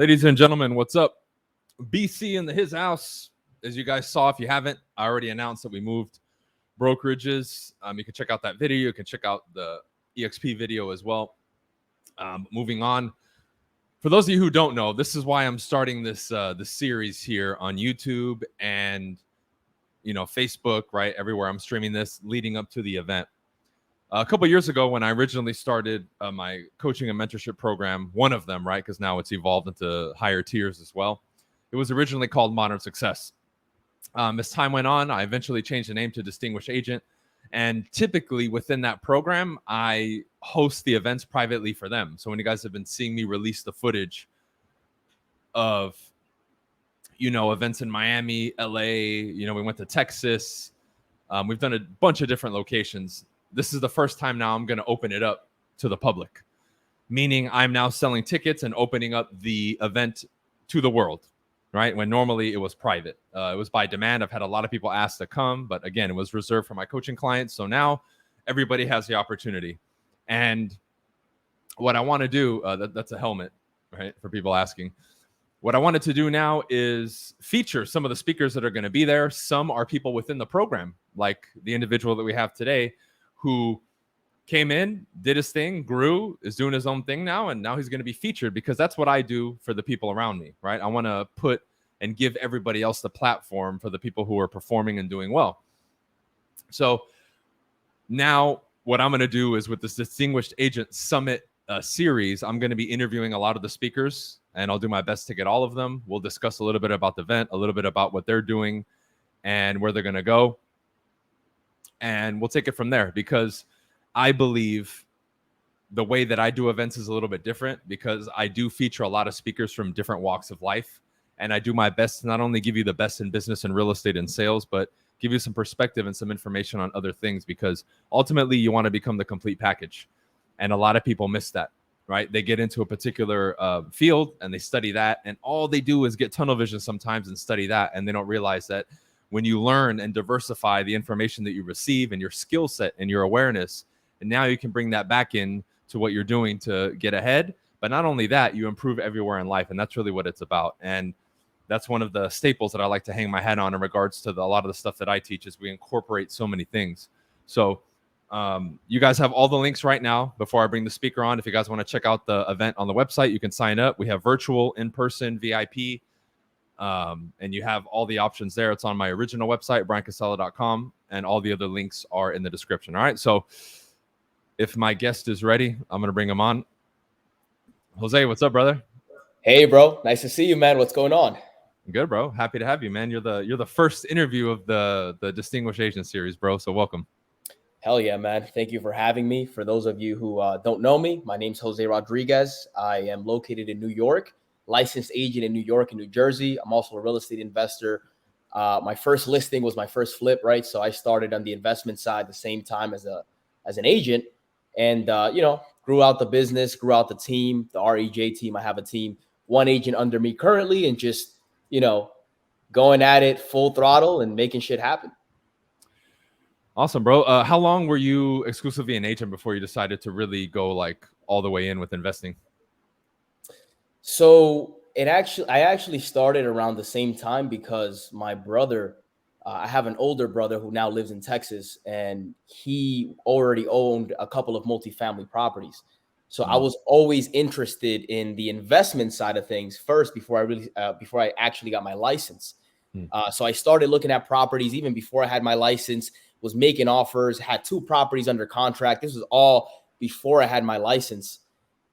Ladies and gentlemen, what's up? BC in his house. As you guys saw, if you haven't, I already announced that we moved brokerages. You can check out that video. You can check out the EXP video as well. Moving on. For those of you who don't know, this is why I'm starting this series here on YouTube and Facebook, right? Everywhere I'm streaming this leading up to the event. A couple years ago, when I originally started my coaching and mentorship program, one of them, right, because now it's evolved into higher tiers as well. It was originally called Modern Success. As time went on, I eventually changed the name to Distinguished Agent. And typically within that program, I host the events privately for them. So when you guys have been seeing me release the footage of, events in Miami, LA, we went to Texas. We've done a bunch of different locations. This is the first time now I'm going to open it up to the public, meaning I'm now selling tickets and opening up the event to the world, right? When normally it was private. It was by demand. I've had a lot of people ask to come, but again, it was reserved for my coaching clients. So now everybody has the opportunity. And what I want to do, that's a helmet, right? For people asking. What I wanted to do now is feature some of the speakers that are going to be there. Some are people within the program, like the individual that we have today, who came in, did his thing, grew, is doing his own thing now, and now he's going to be featured because that's what I do for the people around me, right? I want to put and give everybody else the platform for the people who are performing and doing well. So now what I'm going to do is with this Distinguished Agent Summit series, I'm going to be interviewing a lot of the speakers, and I'll do my best to get all of them. We'll discuss a little bit about the event, a little bit about what they're doing and where they're going to go. And we'll take it from there because I believe the way that I do events is a little bit different because I do feature a lot of speakers from different walks of life. And I do my best to not only give you the best in business and real estate and sales, but give you some perspective and some information on other things because ultimately you want to become the complete package. And a lot of people miss that, right? They get into a particular field and they study that. And all they do is get tunnel vision sometimes and study that. And they don't realize that when you learn and diversify the information that you receive and your skill set and your awareness, and now you can bring that back in to what you're doing to get ahead. But not only that, you improve everywhere in life. And that's really what it's about. And that's one of the staples that I like to hang my hat on in regards to a lot of the stuff that I teach is we incorporate so many things. So you guys have all the links right now before I bring the speaker on. If you guys want to check out the event on the website, you can sign up. We have virtual, in-person, VIP. And you have all the options there. It's on my original website, briancasella.com, and all the other links are in the description. All right. So if my guest is ready, I'm going to bring him on. Jose, what's up, brother? Hey, bro. Nice to see you, man. What's going on? Good, bro. Happy to have you, man. You're the first interview of the Distinguished Agent series, bro. So welcome. Hell yeah, man. Thank you for having me. For those of you who don't know me, my name's Jose Rodriguez. I am located in New York. Licensed agent in New York and New Jersey. I'm also a real estate investor. My first listing was my first flip, right? So I started on the investment side the same time as an agent, and grew out the business, grew out the team, the REJ team. I have a team, one agent under me currently, and just going at it full throttle and making shit happen. Awesome, bro. How long were you exclusively an agent before you decided to really go like all the way in with investing? So I actually started around the same time because my brother, I have an older brother who now lives in Texas, and he already owned a couple of multifamily properties. So I was always interested in the investment side of things first before I actually got my license. So I started looking at properties even before I had my license, was making offers, had 2 properties under contract. This was all before I had my license.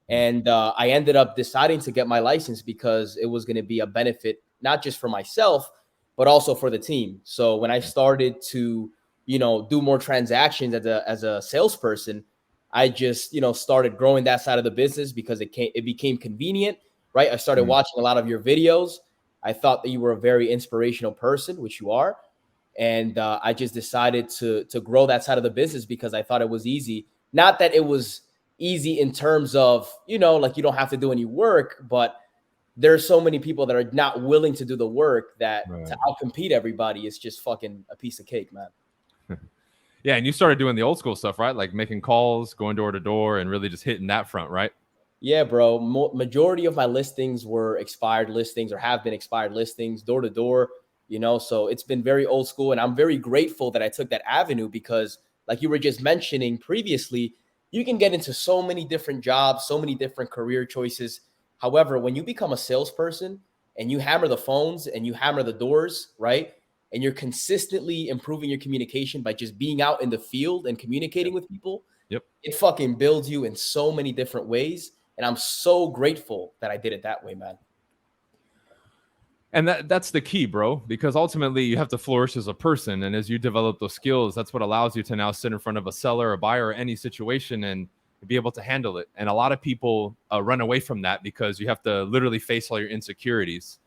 And I ended up deciding to get my license because it was going to be a benefit, not just for myself, but also for the team. So when I started to, do more transactions as a salesperson, I just, started growing that side of the business because it became convenient, right? I started watching a lot of your videos. I thought that you were a very inspirational person, which you are. And I just decided to grow that side of the business because I thought it was easy. Not that it was easy in terms of, like you don't have to do any work, but there's so many people that are not willing to do the work that to outcompete everybody is just fucking a piece of cake, man. Yeah, and you started doing the old school stuff, right? Like making calls, going door to door, and really just hitting that front, right? Yeah, bro. Majority of my listings were expired listings or have been expired listings, door to door, so it's been very old school. And I'm very grateful that I took that avenue because, like you were just mentioning previously, you can get into so many different jobs, so many different career choices. However, when you become a salesperson and you hammer the phones and you hammer the doors, right? And you're consistently improving your communication by just being out in the field and Yep. communicating with people, Yep. it fucking builds you in so many different ways. And I'm so grateful that I did it that way, man. And that's the key, bro, because ultimately you have to flourish as a person. And as you develop those skills, that's what allows you to now sit in front of a seller, a buyer, or any situation and be able to handle it. And a lot of people run away from that because you have to literally face all your insecurities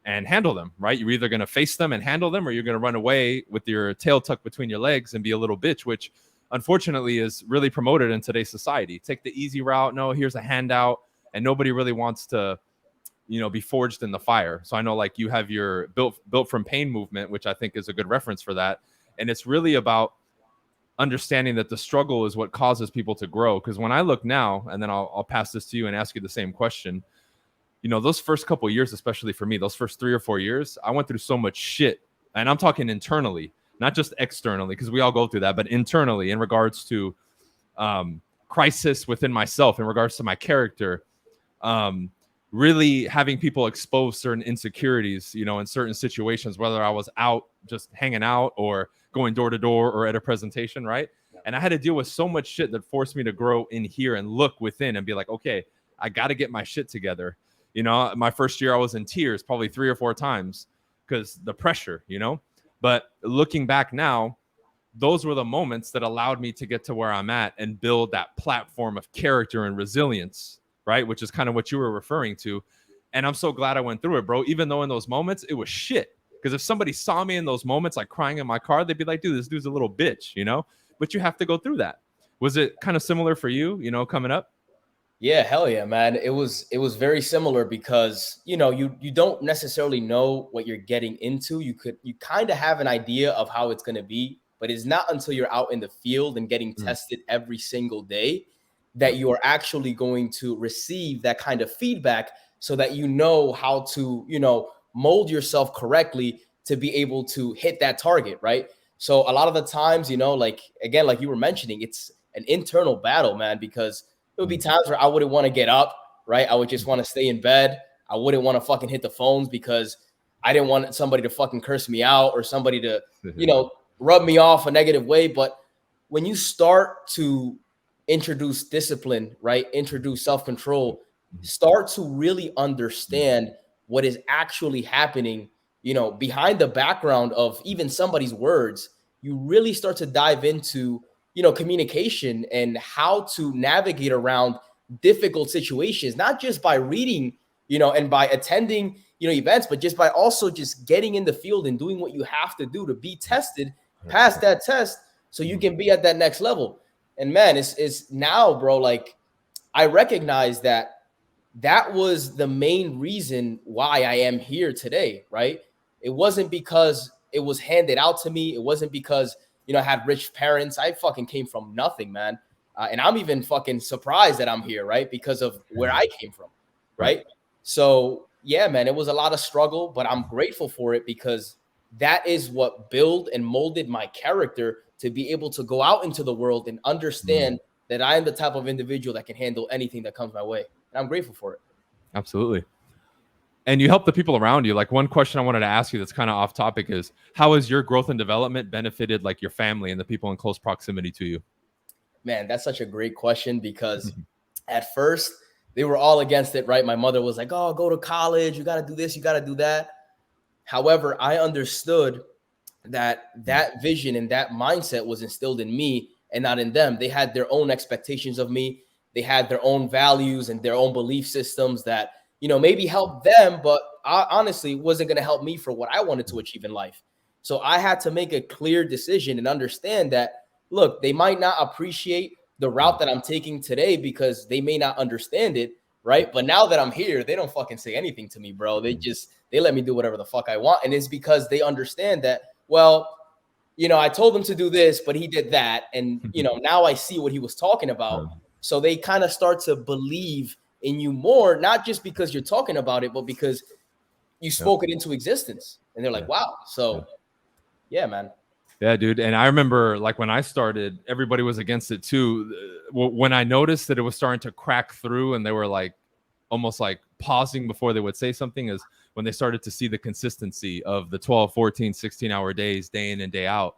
and handle them, right? You're either going to face them and handle them, or you're going to run away with your tail tucked between your legs and be a little bitch, which unfortunately is really promoted in today's society. Take the easy route. No, here's a handout. And nobody really wants to, be forged in the fire. So I know like you have your built from pain movement, which I think is a good reference for that. And it's really about understanding that the struggle is what causes people to grow. Because when I look now, and then I'll pass this to you and ask you the same question, those first couple of years, especially for me, those first 3 or 4 years, I went through so much shit. And I'm talking internally, not just externally, because we all go through that, but internally in regards to crisis within myself, in regards to my character, um, really having people expose certain insecurities, in certain situations, whether I was out just hanging out or going door to door or at a presentation, right? And I had to deal with so much shit that forced me to grow in here and look within and be like, okay, I got to get my shit together. My first year I was in tears probably 3 or 4 times because the pressure. But looking back now, those were the moments that allowed me to get to where I'm at and build that platform of character and resilience, right? Which is kind of what you were referring to. And I'm so glad I went through it, bro. Even though in those moments it was shit. Because if somebody saw me in those moments, like crying in my car, they'd be like, dude, this dude's a little bitch. But you have to go through that. Was it kind of similar for you, coming up? Yeah, hell yeah, man. It was very similar because you don't necessarily know what you're getting into. You kind of have an idea of how it's gonna be, but it's not until you're out in the field and getting Mm, tested every single day that yep. you are actually going to receive that kind of feedback so that you know how to, mold yourself correctly to be able to hit that target, right? So a lot of the times, like again, like you were mentioning, it's an internal battle, man, because it would be Mm, times where I wouldn't want to get up, right? I would just mm, want to stay in bed. I wouldn't want to fucking hit the phones because I didn't want somebody to fucking curse me out or somebody to, rub me off a negative way. But when you start to introduce discipline, right? Introduce self control, mm, start to really mm, understand what is actually happening, behind the background of even somebody's words. You really start to dive into communication and how to navigate around difficult situations, not just by reading, and by attending, events, but just by also just getting in the field and doing what you have to do to be tested, pass 100%. that test so you Mhm, can be at that next level. And man, it's now, bro, like I recognize that that was the main reason why I am here today, right? It wasn't because it was handed out to me. It wasn't because, I had rich parents. I fucking came from nothing, man. And I'm even fucking surprised that I'm here, right? Because of where I came from, right. right? So, yeah, man, it was a lot of struggle, but I'm grateful for it because that is what built and molded my character to be able to go out into the world and Mm, understand that I am the type of individual that can handle anything that comes my way. And I'm grateful for it. absolutely. And you help the people around you. Like one question I wanted to ask you that's kind of off topic is how has your growth and development benefited like your family and the people in close proximity to you? Man, that's such a great question because at first they were all against it, right? My mother was like, "Oh, go to college. You got to do this. You got to do that." However, I understood that Mm, that vision and that mindset was instilled in me and not in them. They had their own expectations of me. They had their own values and their own belief systems that, maybe helped them, but honestly wasn't going to help me for what I wanted to achieve in life. So I had to make a clear decision and understand that, look, they might not appreciate the route mm, that I'm taking today because they may not understand it, right? But now that I'm here, they don't fucking say anything to me, bro. They let me do whatever the fuck I want. And it's because they understand that, well, I told him to do this, but he did that. And, mm. now I see what he was talking about. Uh, So they kind of start to believe in you more, not just because you're talking about it, but because you spoke it into existence. And they're like, wow. So yeah, man. Yeah, dude. And I remember like when I started, everybody was against it too. When I noticed that it was starting to crack through and they were like almost like pausing before they would say something, is when they started to see the consistency of the 12, 14, 16-hour days, day in and day out.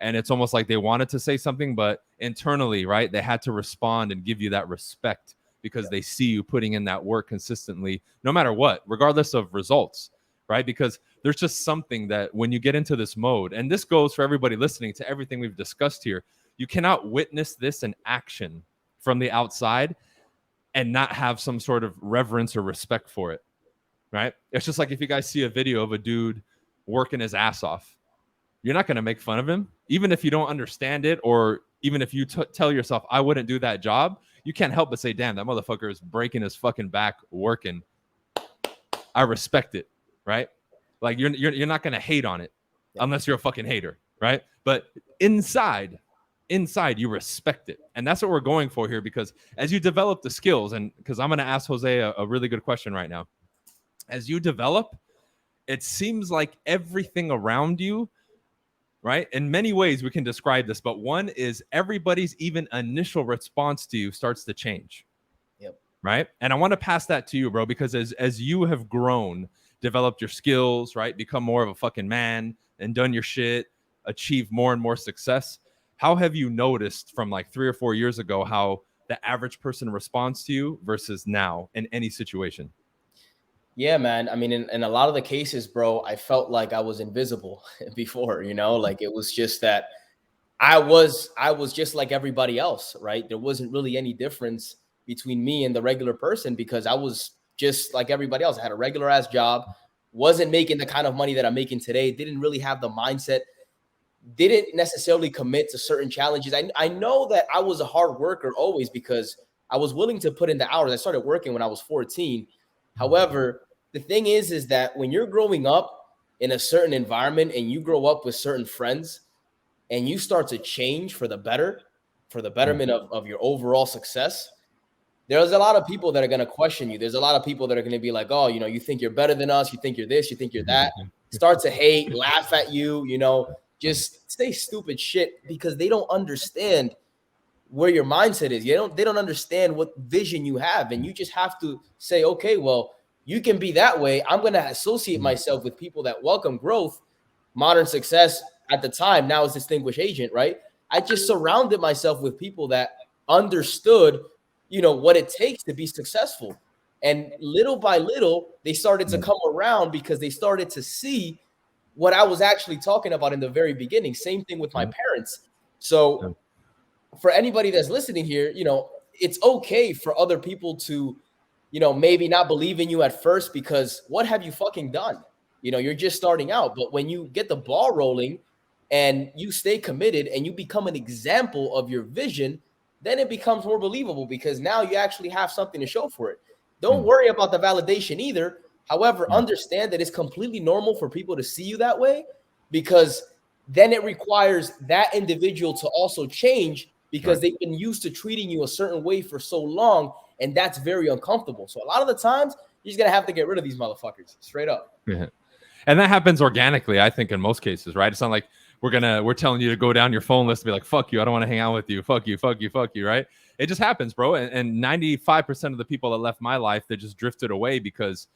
And it's almost like they wanted to say something, but internally, right, they had to respond and give you that respect because they see you putting in that work consistently, no matter what, regardless of results, right? Because there's just something that when you get into this mode, and this goes for everybody listening to everything we've discussed here, you cannot witness this in action from the outside and not have some sort of reverence or respect for it, right? It's just like if you guys see a video of a dude working his ass off, you're not going to make fun of him, even if you don't understand it, or even if you tell yourself, I wouldn't do that job. You can't help but say, damn, that motherfucker is breaking his fucking back working. I respect it, right? Like you're not going to hate on it unless you're a fucking hater, right? But inside you respect it. And that's what we're going for here, because as you develop the skills, and because I'm going to ask Jose a really good question right now. As you develop, it seems like everything around you, right? In many ways we can describe this, but one is everybody's even initial response to you starts to change. Yep. Right? And I want to pass that to you, bro, because as you have grown, developed your skills, right? Become more of a fucking man and done your shit, achieve more and more success. How have you noticed from like 3 or 4 years ago how the average person responds to you versus now in any situation? Yeah, man. I mean, in a lot of the cases, bro, I felt like I was invisible before, like it was just that I was just like everybody else, right? There wasn't really any difference between me and the regular person because I was just like everybody else. I had a regular ass job, wasn't making the kind of money that I'm making today, didn't really have the mindset, didn't necessarily commit to certain challenges. I know that I was a hard worker always because I was willing to put in the hours. I started working when I was 14. However, the thing is that when you're growing up in a certain environment and you grow up with certain friends and you start to change for the better, for the betterment of your overall success, there's a lot of people that are going to question you. There's a lot of people that are going to be like, oh, you think you're better than us. You think you're this, you think you're that. Start to hate, laugh at you, just say stupid shit because they don't understand where your mindset is. They don't understand what vision you have. And you just have to say, okay, well, you can be that way. I'm going to associate myself with people that welcome growth, modern success at the time. Now is distinguished agent, right? I just surrounded myself with people that understood, what it takes to be successful. And little by little, they started to come around because they started to see what I was actually talking about in the very beginning. Same thing with my parents. So for anybody that's listening here, it's okay for other people to, maybe not believe in you at first because what have you fucking done? You're just starting out. But when you get the ball rolling and you stay committed and you become an example of your vision, then it becomes more believable because now you actually have something to show for it. Don't worry about the validation either. However, understand that it's completely normal for people to see you that way because then it requires that individual to also change because they've been used to treating you a certain way for so long, and that's very uncomfortable. So a lot of the times, you're just going to have to get rid of these motherfuckers, straight up. Yeah. And that happens organically, I think, in most cases, right? It's not like we're telling you to go down your phone list and be like, fuck you, I don't want to hang out with you, fuck you, fuck you, fuck you, right? It just happens, bro. And 95% of the people that left my life, they just drifted away because,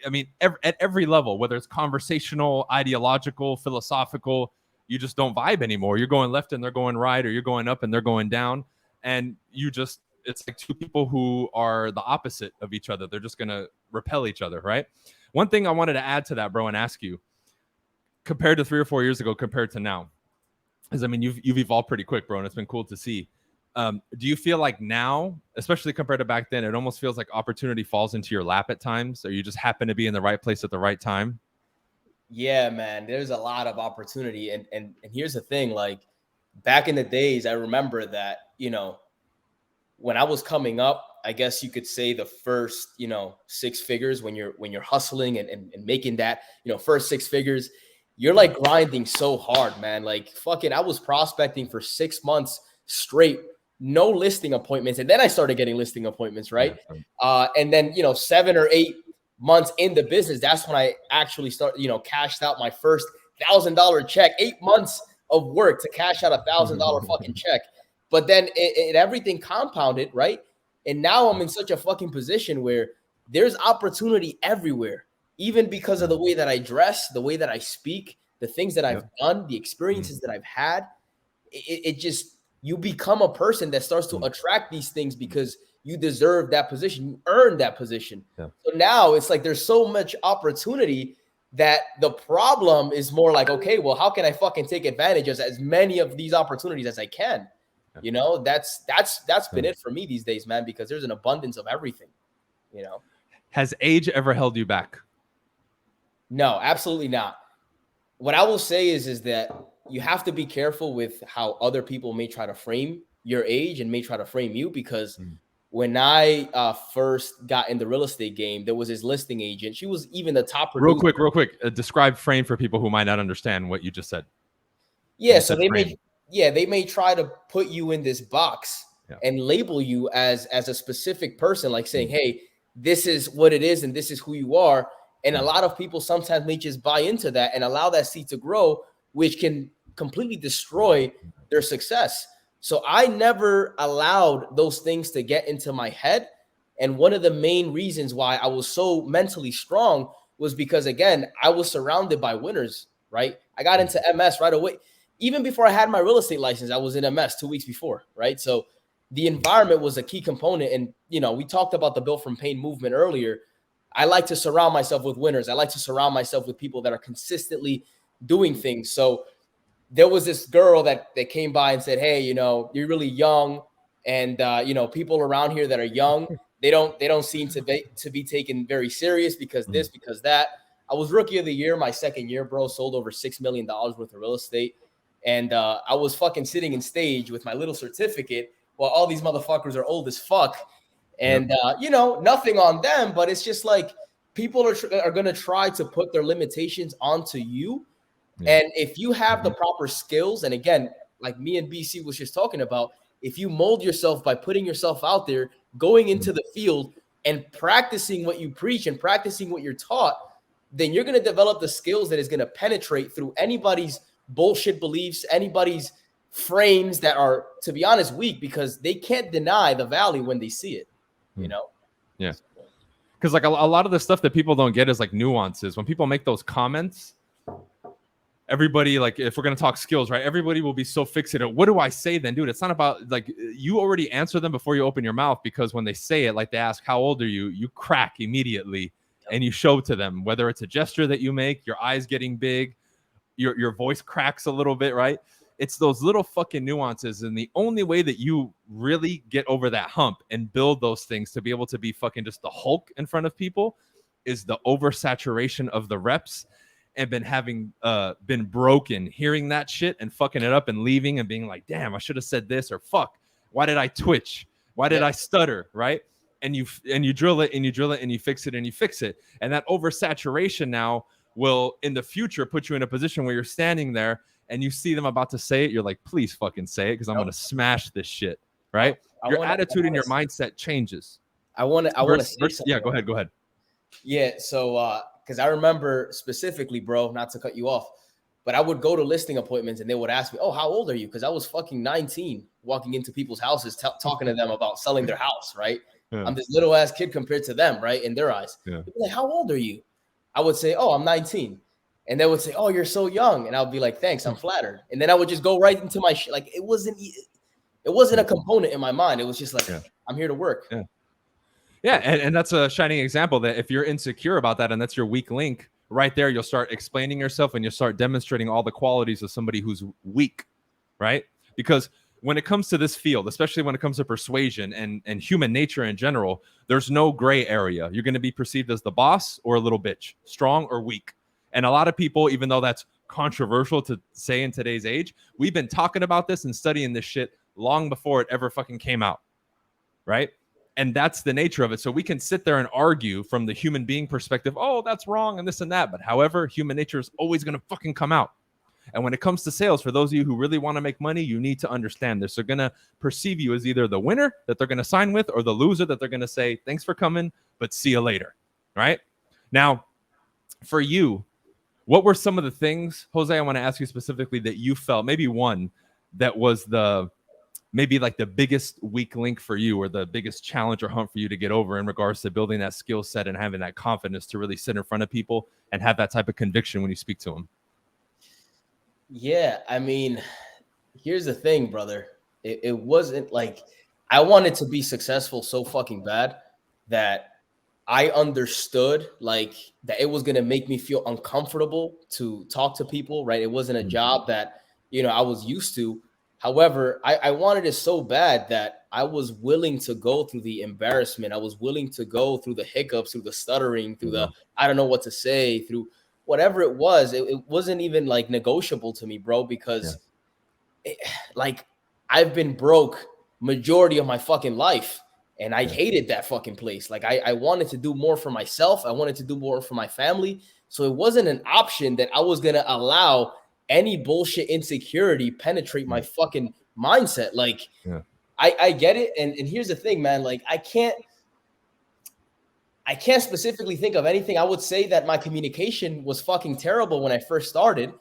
I mean, at every level, whether it's conversational, ideological, philosophical, you just don't vibe anymore. You're going left and they're going right, or you're going up and they're going down. And it's like two people who are the opposite of each other. They're just going to repel each other, right? One thing I wanted to add to that, bro, and ask you, compared to 3 or 4 years ago, compared to now, is, I mean, you've evolved pretty quick, bro, and it's been cool to see. Do you feel like now, especially compared to back then, it almost feels like opportunity falls into your lap at times, or you just happen to be in the right place at the right time? Yeah, man, there's a lot of opportunity. And here's the thing, like back in the days, I remember that, when I was coming up, I guess you could say the first, 6 figures when you're hustling and making that, first 6 figures, you're like grinding so hard, man. Like fucking, I was prospecting for 6 months straight, no listing appointments. And then I started getting listing appointments, right? Yeah. And then, 7 or 8 months in the business, that's when I actually cashed out my first $1,000 check. 8 months of work to cash out $1,000 fucking check. But then it everything compounded, right? And now I'm in such a fucking position where there's opportunity everywhere, even because of the way that I dress, the way that I speak, the things that I've done, the experiences that I've had. It just, you become a person that starts to attract these things because you deserve that position. You earned that position. Yeah. So now it's like there's so much opportunity that the problem is more like, okay, well, how can I fucking take advantage of as many of these opportunities as I can? That's been it for me these days, man, because there's an abundance of everything, Has age ever held you back? No, absolutely not. What I will say is that you have to be careful with how other people may try to frame your age and may try to frame you, because when I first got in the real estate game, there was this listing agent. She was even the top producer. Real quick. Describe frame for people who might not understand what you just said. Yeah, so they may try to put you in this box and label you as a specific person, like saying, hey, this is what it is and this is who you are. And a lot of people sometimes may just buy into that and allow that seed to grow, which can completely destroy their success. So I never allowed those things to get into my head. And one of the main reasons why I was so mentally strong was because, again, I was surrounded by winners, right? I got into MS right away. Even before I had my real estate license, I was in MS 2 weeks before, right? So the environment was a key component. And, we talked about the Built from Pain movement earlier. I like to surround myself with winners. I like to surround myself with people that are consistently doing things. So there was this girl that came by and said, hey, you're really young. And, people around here that are young, they don't seem to be taken very serious because this, because that. I was rookie of the year, my second year, bro, sold over $6 million worth of real estate. And I was fucking sitting in stage with my little certificate while all these motherfuckers are old as fuck. And, nothing on them, but it's just like people are going to try to put their limitations onto you. And if you have the proper skills, and again, like me and BC was just talking about, if you mold yourself by putting yourself out there, going into the field and practicing what you preach and practicing what you're taught, then you're going to develop the skills that is going to penetrate through anybody's bullshit beliefs, anybody's frames that are, to be honest, weak, because they can't deny the value when they see it, Yeah. Because like a lot of the stuff that people don't get is like nuances. When people make those comments, everybody, like, if we're going to talk skills, right, everybody will be so fixated. What do I say then, dude? It's not about, like, you already answer them before you open your mouth, because when they say it, like they ask, how old are you? You crack immediately and you show to them, whether it's a gesture that you make, your eyes getting big, your voice cracks a little bit, right? It's those little fucking nuances. And the only way that you really get over that hump and build those things to be able to be fucking just the Hulk in front of people is the oversaturation of the reps, and been broken, hearing that shit and fucking it up and leaving and being like, damn, I should have said this, or fuck, why did I twitch? Why did I stutter? Right? And you drill it and you drill it and you fix it and you fix it. And that oversaturation now will in the future put you in a position where you're standing there and you see them about to say it. You're like, please fucking say it, because I'm going to smash this shit. Right? Your attitude and your mindset changes. I want to say something. Yeah, go ahead. Yeah. So, because I remember specifically, bro, not to cut you off, but I would go to listing appointments and they would ask me, oh, how old are you? Because I was fucking 19 walking into people's houses, talking to them about selling their house, right? Yeah. I'm this little ass kid compared to them, right? In their eyes. Yeah. They'd be like, how old are you? I would say, oh, I'm 19. And they would say, oh, you're so young. And I would be like, thanks, I'm flattered. And then I would just go right into my shit. Like, it wasn't a component in my mind. It was just like, I'm here to work. Yeah. Yeah, and that's a shining example that if you're insecure about that and that's your weak link, right there, you'll start explaining yourself and you'll start demonstrating all the qualities of somebody who's weak, right? Because when it comes to this field, especially when it comes to persuasion and human nature in general, there's no gray area. You're going to be perceived as the boss or a little bitch, strong or weak. And a lot of people, even though that's controversial to say in today's age, we've been talking about this and studying this shit long before it ever fucking came out, right? And that's the nature of it. So we can sit there and argue from the human being perspective, oh, that's wrong and this and that. But however, human nature is always going to fucking come out. And when it comes to sales, for those of you who really want to make money, you need to understand this. They're going to perceive you as either the winner that they're going to sign with or the loser that they're going to say, thanks for coming, but see you later. Right? Now, for you, what were some of the things, Jose, I want to ask you specifically that you felt, maybe one that was maybe like the biggest weak link for you or the biggest challenge or hump for you to get over in regards to building that skill set and having that confidence to really sit in front of people and have that type of conviction when you speak to them? Yeah, I mean, here's the thing, brother. It wasn't like I wanted to be successful so fucking bad that I understood like that it was gonna make me feel uncomfortable to talk to people, right? It wasn't a job that I was used to. However, I wanted it so bad that I was willing to go through the embarrassment. I was willing to go through the hiccups, through the stuttering, through the I don't know what to say, through whatever it was. It wasn't even like negotiable to me, bro, because like I've been broke majority of my fucking life. And I hated that fucking place. Like I wanted to do more for myself. I wanted to do more for my family. So it wasn't an option that I was going to allow any bullshit insecurity penetrate my fucking mindset. Like I get it. And here's the thing, man. Like I can't specifically think of anything. I would say that my communication was fucking terrible when I first started.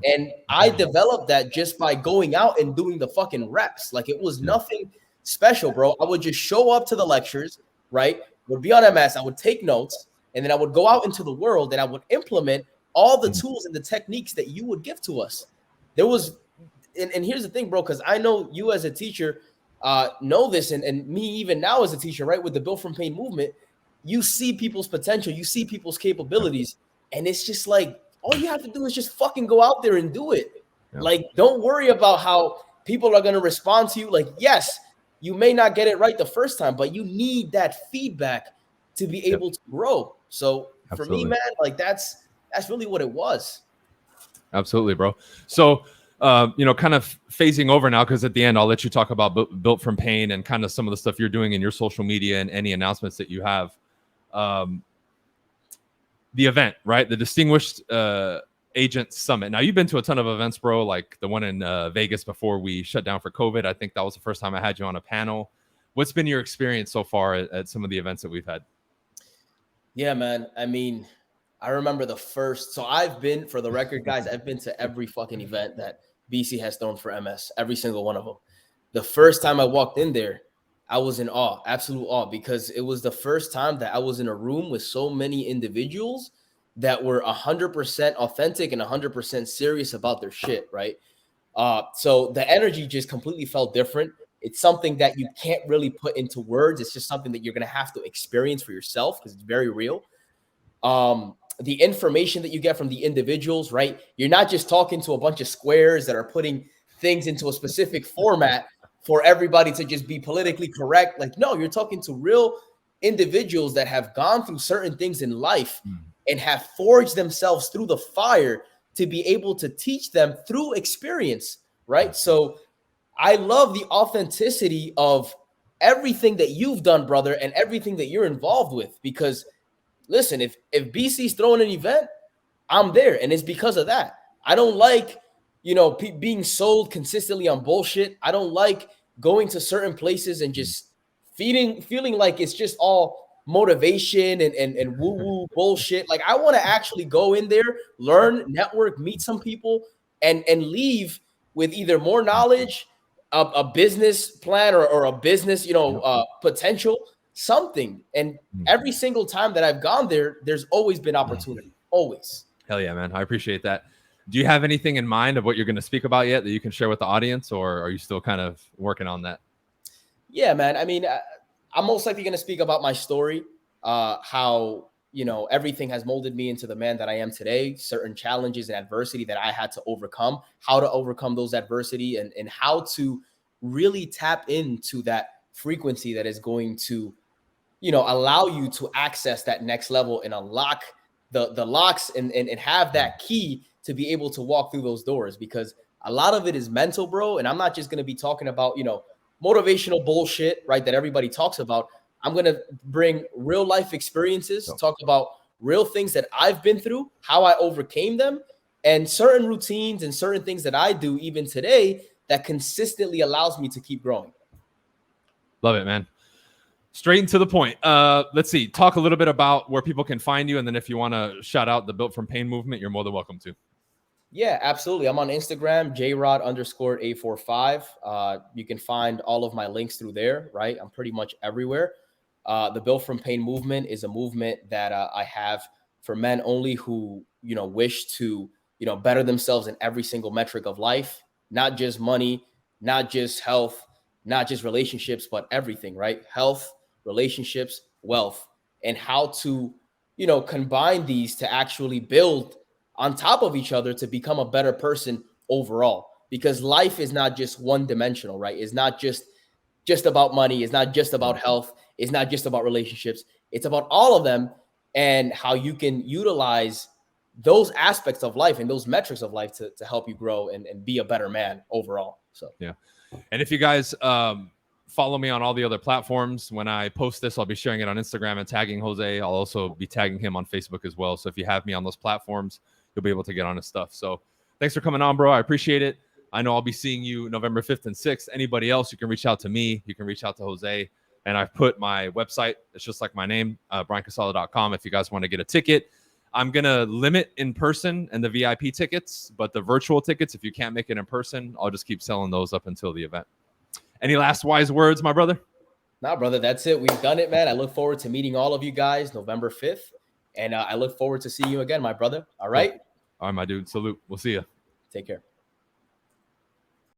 And I developed that just by going out and doing the fucking reps. Like it was nothing special, bro. I would just show up to the lectures, right? Would be on MS. I would take notes, and then I would go out into the world and I would implement all the tools and the techniques that you would give to us. There was, and here's the thing, bro, because I know you as a teacher know this, and me even now as a teacher, right? With the Built from Pain movement, you see people's potential, you see people's capabilities, and it's just like all you have to do is just fucking go out there and do it. Like, don't worry about how people are going to respond to you. Like, yes, you may not get it right the first time, but you need that feedback to be able to grow. So for me, man, like that's really what it was. Absolutely, bro. So, kind of phasing over now, because at the end, I'll let you talk about Built from Pain and kind of some of the stuff you're doing in your social media and any announcements that you have. The event, right? The Distinguished Agent Summit. Now, you've been to a ton of events, bro, like the one in Vegas before we shut down for COVID. I think that was the first time I had you on a panel. What's been your experience so far at some of the events that we've had? Yeah, man. I mean, I remember the first. So I've been, for the record, guys, I've been to every fucking event that BC has thrown for MS, every single one of them. The first time I walked in there, I was in awe, absolute awe, because it was the first time that I was in a room with so many individuals that were 100% authentic and 100% serious about their shit, right? So the energy just completely felt different. It's something that you can't really put into words. It's just something that you're going to have to experience for yourself because it's very real. The information that you get from the individuals, right? You're not just talking to a bunch of squares that are putting things into a specific format for everybody to just be politically correct. Like, no, you're talking to real individuals that have gone through certain things in life and have forged themselves through the fire to be able to teach them through experience, right? So I love the authenticity of everything that you've done, brother, and everything that you're involved with. Because listen, if BC's throwing an event, I'm there, and it's because of that. I don't like, being sold consistently on bullshit. I don't like going to certain places and just feeling like it's just all motivation and woo-woo bullshit. Like I want to actually go in there, learn, network, meet some people, and leave with either more knowledge, a business plan or a business, potential, something. And every single time that I've gone there, there's always been opportunity. Always. Hell yeah, man. I appreciate that. Do you have anything in mind of what you're going to speak about yet that you can share with the audience, or are you still kind of working on that? Yeah, man. I mean, I'm most likely going to speak about my story, how, everything has molded me into the man that I am today, certain challenges and adversity that I had to overcome, how to overcome those adversity and how to really tap into that frequency that is going to, allow you to access that next level and unlock the locks and have that key to be able to walk through those doors, because a lot of it is mental, bro. And I'm not just going to be talking about, motivational bullshit, right, that everybody talks about. I'm going to bring real life experiences, talk about real things that I've been through, how I overcame them, and certain routines and certain things that I do even today that consistently allows me to keep growing. Love it, man. Straight and to the point. Let's see. Talk a little bit about where people can find you. And then if you want to shout out the Built from Pain movement, you're more than welcome to. Yeah, absolutely. I'm on Instagram, jrod_845. You can find all of my links through there, right? I'm pretty much everywhere. The Built from Pain movement is a movement that I have for men only who, wish to, better themselves in every single metric of life, not just money, not just health, not just relationships, but everything, right? Health, relationships, wealth, and how to, combine these to actually build on top of each other to become a better person overall, because life is not just one dimensional, right? It's not just about money, it's not just about health, it's not just about relationships, it's about all of them, and how you can utilize those aspects of life and those metrics of life to help you grow and be a better man overall. So yeah. And if you guys follow me on all the other platforms, when I post this, I'll be sharing it on Instagram and tagging Jose. I'll also be tagging him on Facebook as well. So if you have me on those platforms, you'll be able to get on his stuff. So thanks for coming on, bro. I appreciate it. I know I'll be seeing you November 5th and 6th. Anybody else, you can reach out to me. You can reach out to Jose. And I've put my website. It's just like my name, briancasala.com. If you guys want to get a ticket, I'm going to limit in person and the VIP tickets, but the virtual tickets, if you can't make it in person, I'll just keep selling those up until the event. Any last wise words, my brother? Nah, brother, that's it. We've done it, man. I look forward to meeting all of you guys November 5th. And I look forward to seeing you again, my brother. All right? All right, my dude. Salute. We'll see you. Take care.